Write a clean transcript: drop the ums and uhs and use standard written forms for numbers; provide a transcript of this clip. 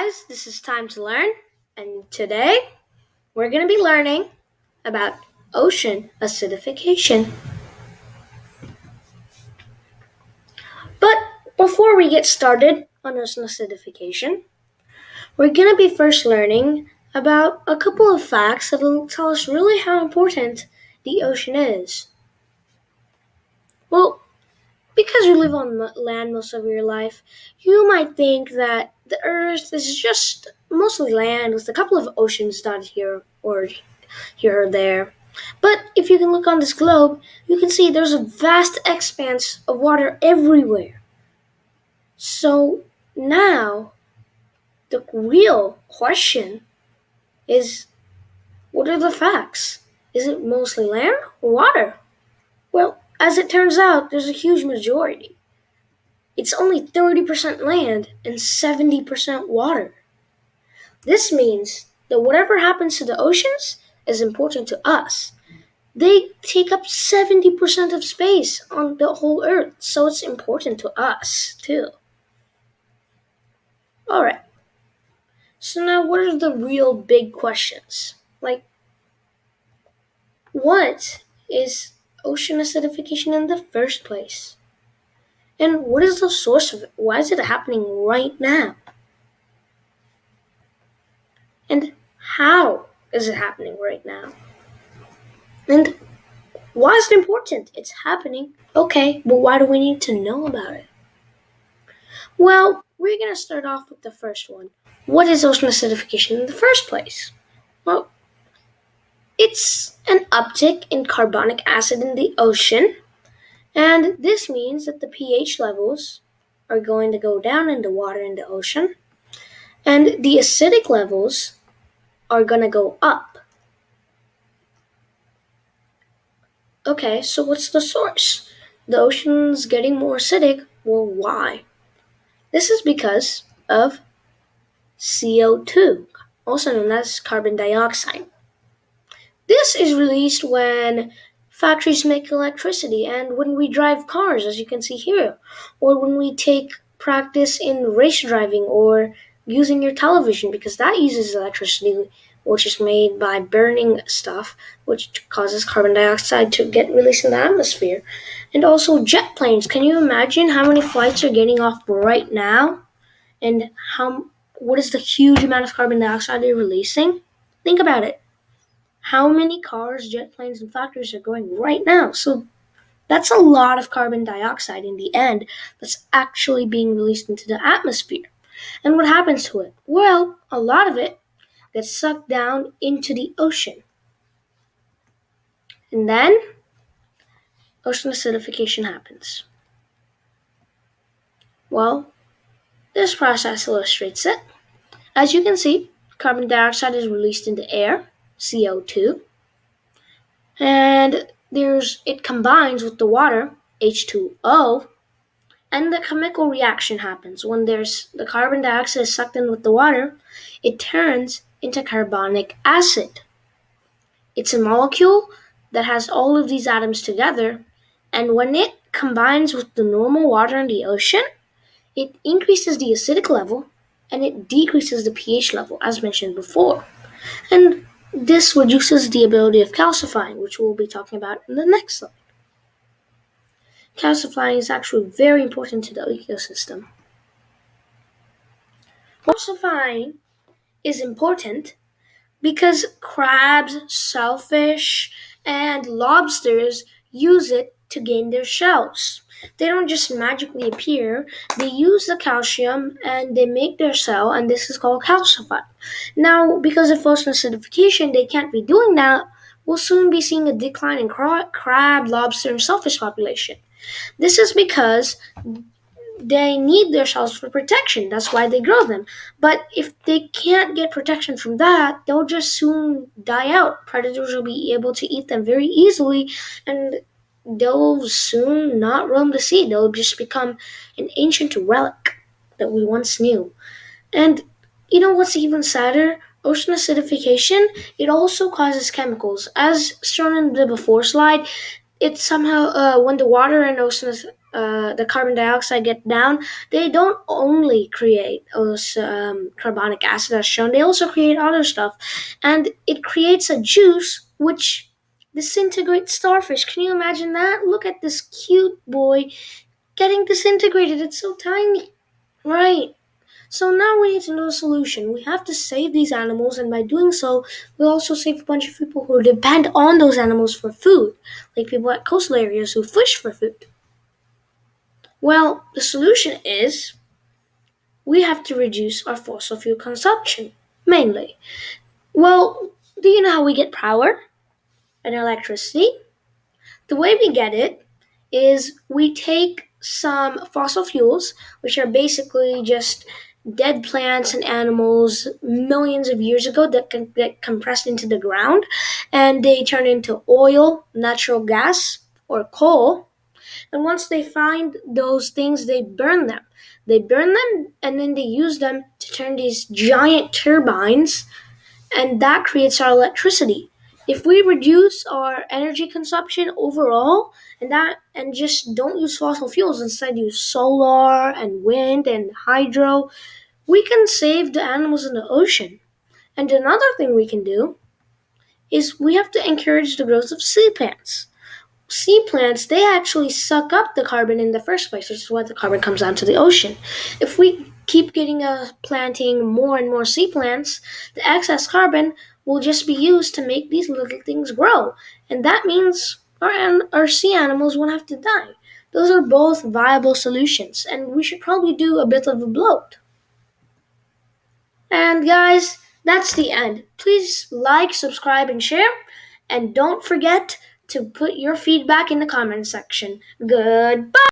guys, this is Time to Learn, and today we're going to be learning about ocean acidification. But before we get started on ocean acidification, we're going to be first learning about a couple of facts that will tell us really how important the ocean is. Well, because you live on land most of your life, you might think that the Earth is just mostly land with a couple of oceans dotted here or there. But if you can look on this globe, you can see there's a vast expanse of water everywhere. So now, the real question is, what are the facts? Is it mostly land or water? Well, as it turns out, there's a huge majority. It's only 30% land and 70% water. This means that whatever happens to the oceans is important to us. They take up 70% of space on the whole Earth, so it's important to us too. Alright, so now what are the real big questions? Like, what is ocean acidification in the first place? And what is the source of it? Why is it happening right now? And how is it happening right now? And why is it important? It's happening. Okay, but why do we need to know about it? Well, we're going to start off with the first one. What is ocean acidification in the first place? Well, it's an uptick in carbonic acid in the ocean, and this means that the pH levels are going to go down in the water in the ocean, and the acidic levels are going to go up. Okay, so what's the source? The ocean's getting more acidic. Well, why? This is because of CO2, also known as carbon dioxide. This is released when factories make electricity and when we drive cars, as you can see here, or when we take practice in race driving or using your television, because that uses electricity, which is made by burning stuff, which causes carbon dioxide to get released in the atmosphere. And also jet planes. Can you imagine how many flights are getting off right now? And what is the huge amount of carbon dioxide they're releasing? Think about it. How many cars, jet planes, and factories are going right now? So that's a lot of carbon dioxide in the end that's actually being released into the atmosphere. And what happens to it? Well, a lot of it gets sucked down into the ocean. And then ocean acidification happens. Well, this process illustrates it. As you can see, carbon dioxide is released in the air, CO2, and it combines with the water, H2O, and the chemical reaction happens. When the carbon dioxide is sucked in with the water, it turns into carbonic acid. It's a molecule that has all of these atoms together, and when it combines with the normal water in the ocean, it increases the acidic level and it decreases the pH level, as mentioned before. And this reduces the ability of calcifying, which we'll be talking about in the next slide. Calcifying is actually very important to the ecosystem. Calcifying is important because crabs, shellfish, and lobsters use it to gain their shells. They don't just magically appear. They use the calcium and they make their cell, and this is called calcify. Now, because of ocean acidification, they can't be doing that. We'll soon be seeing a decline in crab, lobster, and shellfish population. This is because they need their shells for protection. That's why they grow them. But if they can't get protection from that, they'll just soon die out. Predators will be able to eat them very easily, and they'll soon not roam the sea. They'll just become an ancient relic that we once knew. And you know what's even sadder? Ocean acidification, it also causes chemicals. As shown in the before slide, it's somehow when the water in ocean the carbon dioxide get down, they don't only create those carbonic acid as shown, they also create other stuff. And it creates a juice which disintegrates starfish. Can you imagine that? Look at this cute boy getting disintegrated. It's so tiny. Right. So now we need to know the solution. We have to save these animals, and by doing so, we'll also save a bunch of people who depend on those animals for food, like people at coastal areas who fish for food. Well, the solution is we have to reduce our fossil fuel consumption, mainly. Well, do you know how we get power and electricity? The way we get it is we take some fossil fuels, which are basically just dead plants and animals millions of years ago that can get compressed into the ground, and they turn into oil, natural gas, or coal. And once they find those things, they burn them. They burn them and then they use them to turn these giant turbines, and that creates our electricity. If we reduce our energy consumption overall and just don't use fossil fuels, instead use solar and wind and hydro, we can save the animals in the ocean. And another thing we can do is we have to encourage the growth of sea plants. Sea plants, they actually suck up the carbon in the first place, which is why the carbon comes down to the ocean. If we keep planting more and more sea plants, the excess carbon will just be used to make these little things grow. And that means our sea animals won't have to die. Those are both viable solutions, and we should probably do a bit of a bloat. And guys, that's the end. Please like, subscribe, and share. And don't forget to put your feedback in the comment section. Goodbye!